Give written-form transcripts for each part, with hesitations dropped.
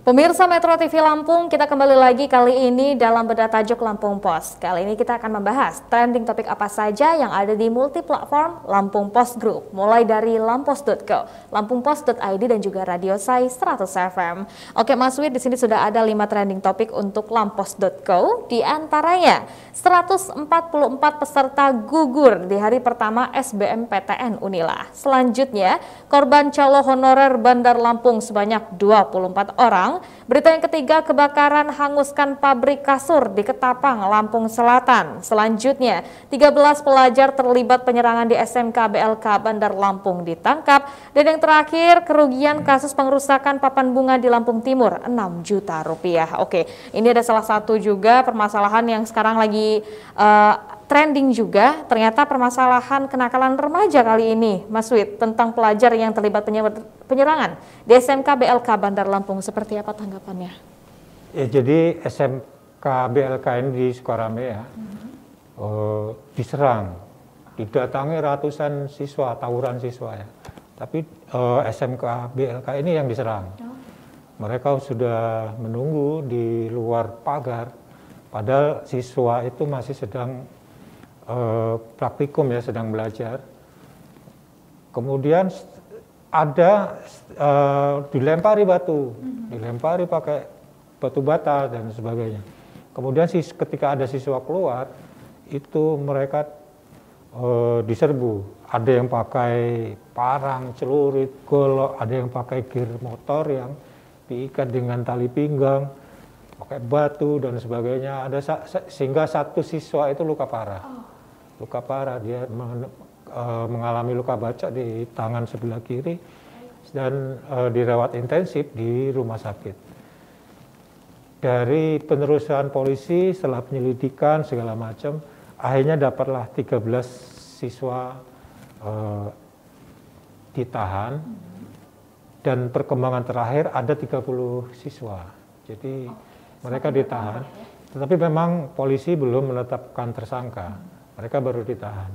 Pemirsa Metro TV Lampung, kita kembali lagi kali ini dalam Bedah Tajuk Lampung Post. Kali ini kita akan membahas trending topik apa saja yang ada di multi-platform Lampung Post Group, mulai dari lampos.co, lampungpost.id dan juga Radio Sai 100 FM. Oke Mas Wid, di sini sudah ada 5 trending topik untuk lampos.co, di antaranya 144 peserta gugur di hari pertama SBMPTN Unila. Selanjutnya, korban calo honorer Bandar Lampung sebanyak 24 orang. Berita yang ketiga, kebakaran hanguskan pabrik kasur di Ketapang, Lampung Selatan. Selanjutnya, 13 pelajar terlibat penyerangan di SMK BLK Bandar Lampung ditangkap. Dan yang terakhir, kerugian kasus pengerusakan papan bunga di Lampung Timur, 6 juta rupiah. Oke, ini ada salah satu juga permasalahan yang sekarang lagi trending juga, ternyata permasalahan kenakalan remaja kali ini, Mas Wid, tentang pelajar yang terlibat penyerangan di SMK BLK Bandar Lampung. Seperti apa tanggapannya? Ya, jadi SMK BLK ini di Sukarame ya, diserang, didatangi ratusan siswa, tawuran siswa ya. Tapi SMK BLK ini yang diserang. Mereka sudah menunggu di luar pagar, padahal siswa itu masih sedang praktikum ya, sedang belajar. Kemudian ada dilempari batu, dilempari pakai batu bata dan sebagainya. Kemudian ketika ada siswa keluar, itu mereka diserbu. Ada yang pakai parang, celurit, golok, ada yang pakai gear motor yang diikat dengan tali pinggang, pakai batu dan sebagainya. Ada sehingga satu siswa itu luka parah. Luka parah, dia mengalami luka bacok di tangan sebelah kiri dan dirawat intensif di rumah sakit. Dari penelusuran polisi setelah penyelidikan segala macam, akhirnya dapatlah 13 siswa ditahan, dan perkembangan terakhir ada 30 siswa. Jadi mereka ditahan, tetapi memang polisi belum menetapkan tersangka. Mereka baru ditahan,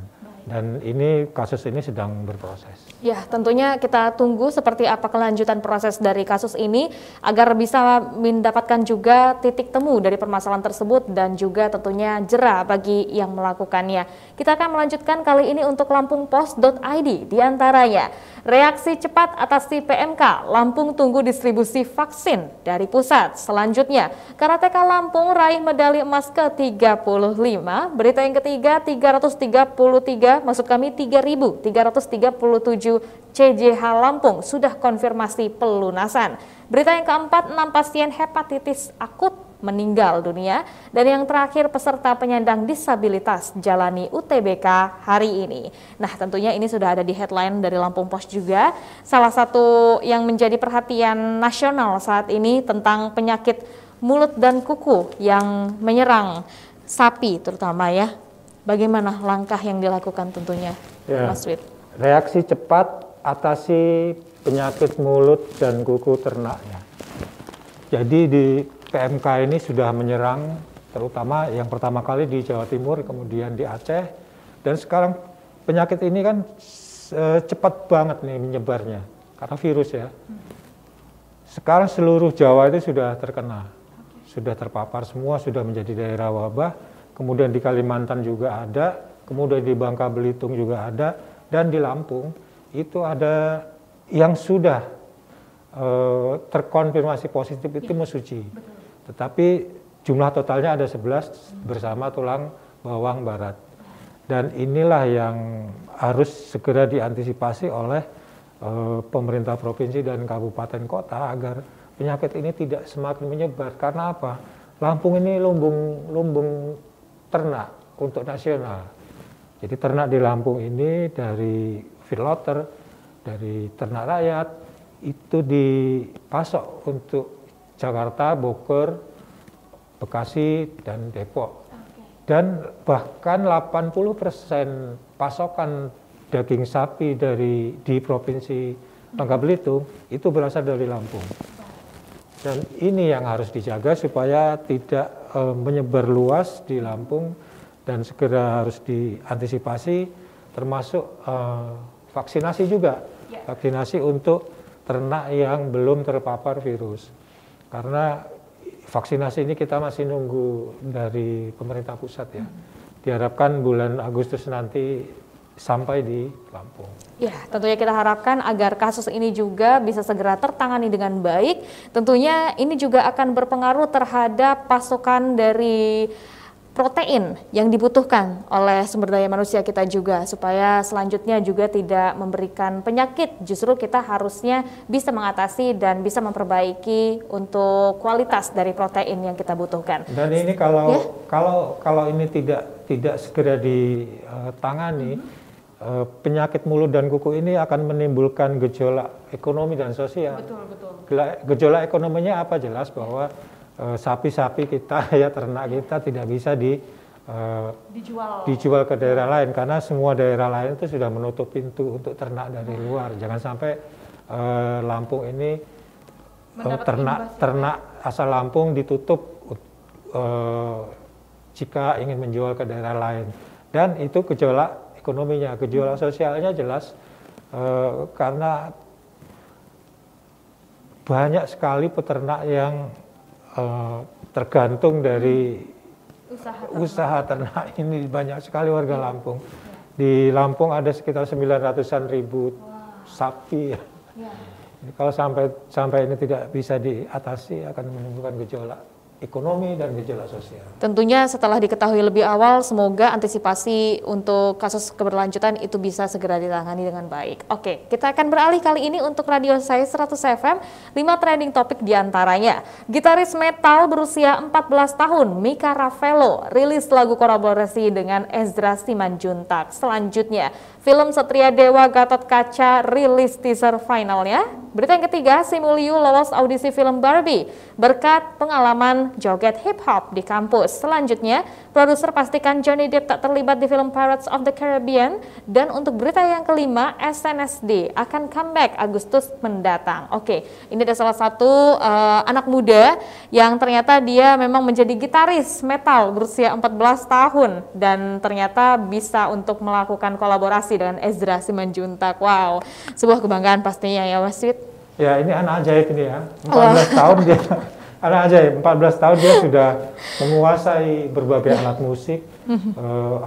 dan ini kasus ini sedang berproses. Ya, tentunya kita tunggu seperti apa kelanjutan proses dari kasus ini agar bisa mendapatkan juga titik temu dari permasalahan tersebut dan juga tentunya jera bagi yang melakukannya. Kita akan melanjutkan kali ini untuk lampungpost.id, diantaranya reaksi cepat atasi PMK, Lampung tunggu distribusi vaksin dari pusat. Selanjutnya, karateka Lampung raih medali emas ke-35. Berita yang ketiga, 333, maksud kami 3.337 CJH Lampung sudah konfirmasi pelunasan. Berita yang keempat, 6 pasien hepatitis akut meninggal dunia. Dan yang terakhir, peserta penyandang disabilitas jalani UTBK hari ini. Nah, tentunya ini sudah ada di headline dari Lampung Post juga. Salah satu yang menjadi perhatian nasional saat ini tentang penyakit mulut dan kuku yang menyerang sapi terutama ya. Bagaimana langkah yang dilakukan tentunya, ya, Mas Wid? Reaksi cepat atasi penyakit mulut dan kuku ternak ya. Jadi di PMK ini sudah menyerang terutama yang pertama kali di Jawa Timur, kemudian di Aceh, dan sekarang penyakit ini kan cepat banget nih menyebarnya karena virus ya. Sekarang seluruh Jawa itu sudah terkena, sudah terpapar semua, sudah menjadi daerah wabah. Kemudian di Kalimantan juga ada, kemudian di Bangka Belitung juga ada, dan di Lampung itu ada yang sudah terkonfirmasi positif itu Mesuji. Tetapi jumlah totalnya ada 11 bersama tulang bawang barat. Dan inilah yang harus segera diantisipasi oleh pemerintah provinsi dan kabupaten kota agar penyakit ini tidak semakin menyebar. Karena apa? Lampung ini lumbung ternak untuk nasional. Jadi ternak di Lampung ini dari feedlotter, dari ternak rakyat, itu dipasok untuk Jakarta, Bogor, Bekasi, dan Depok. Dan bahkan 80% pasokan daging sapi di Provinsi Bangka Belitung itu berasal dari Lampung. Dan ini yang harus dijaga supaya tidak menyebar luas di Lampung dan segera harus diantisipasi, termasuk vaksinasi juga. Vaksinasi untuk ternak yang belum terpapar virus. Karena vaksinasi ini kita masih nunggu dari pemerintah pusat ya. Diharapkan bulan Agustus nanti sampai di Lampung. Ya, tentunya kita harapkan agar kasus ini juga bisa segera tertangani dengan baik. Tentunya ini juga akan berpengaruh terhadap pasokan dari protein yang dibutuhkan oleh sumber daya manusia kita juga, supaya selanjutnya juga tidak memberikan penyakit. Justru kita harusnya bisa mengatasi dan bisa memperbaiki untuk kualitas dari protein yang kita butuhkan. Dan ini kalau ini tidak segera ditangani, penyakit mulut dan kuku ini akan menimbulkan gejolak ekonomi dan sosial. Gejolak ekonominya apa? Jelas bahwa sapi-sapi kita ya, ternak kita tidak bisa dijual ke daerah lain, karena semua daerah lain itu sudah menutup pintu untuk ternak dari luar. Jangan sampai Lampung ini ternak asal Lampung ditutup jika ingin menjual ke daerah lain. Dan itu gejolak ekonominya, gejolak sosialnya jelas, karena banyak sekali peternak yang tergantung dari usaha ternak ini. Banyak sekali warga Lampung. Di Lampung ada sekitar 900-an ribu sapi. Kalau sampai ini tidak bisa diatasi, akan menimbulkan gejolak ekonomi dan gejolak sosial. Tentunya setelah diketahui lebih awal, semoga antisipasi untuk kasus keberlanjutan itu bisa segera ditangani dengan baik. Oke, kita akan beralih kali ini untuk Radio Sai 100 FM, 5 trending topik diantaranya. Gitaris metal berusia 14 tahun, Mika Ravelo, rilis lagu kolaborasi dengan Ezra Simanjuntak. Selanjutnya, film Satria Dewa Gatot Kaca rilis teaser finalnya. Berita yang ketiga, Simu Liu lolos audisi film Barbie berkat pengalaman joget hip hop di kampus. Selanjutnya, produser pastikan Johnny Depp tak terlibat di film Pirates of the Caribbean. Dan untuk berita yang kelima, SNSD akan comeback Agustus mendatang. Oke, ini ada salah satu anak muda yang ternyata dia memang menjadi gitaris metal berusia 14 tahun dan ternyata bisa untuk melakukan kolaborasi dengan Ezra Simanjuntak. Wow, sebuah kebanggaan pastinya ya Mas Wid. Ya, ini anak ajaib ini ya. 14 tahun dia. Anak ajaib, 14 tahun dia sudah menguasai berbagai alat musik,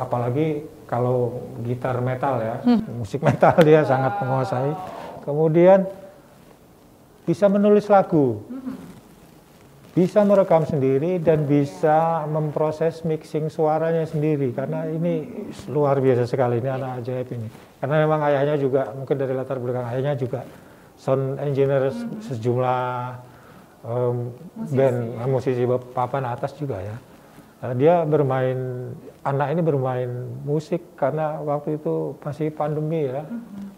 apalagi kalau gitar metal ya, musik metal dia sangat menguasai. Kemudian bisa menulis lagu, bisa merekam sendiri dan bisa memproses mixing suaranya sendiri, karena ini luar biasa sekali, ini anak ajaib ini. Karena memang ayahnya juga, mungkin dari latar belakang ayahnya juga sound engineer sejumlah band musisi papan atas juga ya. Dia anak ini bermain musik karena waktu itu masih pandemi ya,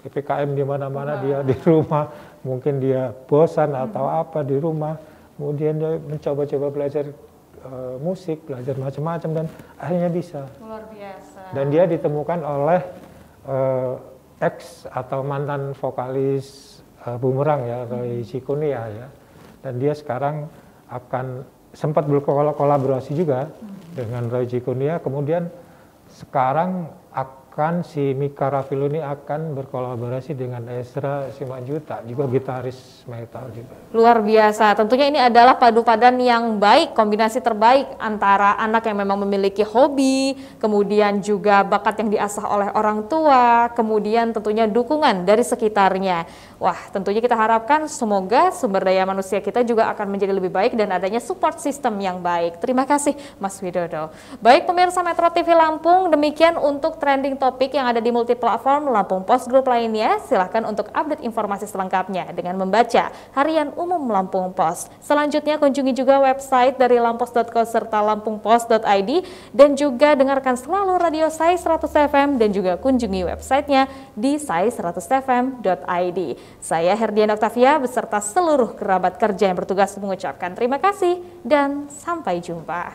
PPKM di mana-mana, dia di rumah, mungkin dia bosan atau apa di rumah, kemudian dia mencoba-coba belajar musik, belajar macam-macam dan akhirnya bisa. Luar biasa. Dan dia ditemukan oleh ex atau mantan vokalis Bumerang ya, Roy Cikunia ya. Dan dia sekarang akan sempat berkolaborasi juga dengan Roy Cikunia, kemudian sekarang akan si Mika Ravelo ini akan berkolaborasi dengan Ezra Simanjuntak, juga gitaris metal juga. Luar biasa, tentunya ini adalah padu padan yang baik, kombinasi terbaik antara anak yang memang memiliki hobi, kemudian juga bakat yang diasah oleh orang tua, kemudian tentunya dukungan dari sekitarnya. Wah, tentunya kita harapkan semoga sumber daya manusia kita juga akan menjadi lebih baik dan adanya support system yang baik. Terima kasih Mas Widodo. Baik pemirsa Metro TV Lampung, demikian untuk trending topik yang ada di multiplatform Lampung Post Group lainnya. Silahkan untuk update informasi selengkapnya dengan membaca Harian Umum Lampung Post. Selanjutnya kunjungi juga website dari lampos.co serta lampungpost.id dan juga dengarkan selalu Radio Sai 100 FM dan juga kunjungi websitenya di sai100fm.id. Saya Herdian Octavia beserta seluruh kerabat kerja yang bertugas mengucapkan terima kasih dan sampai jumpa.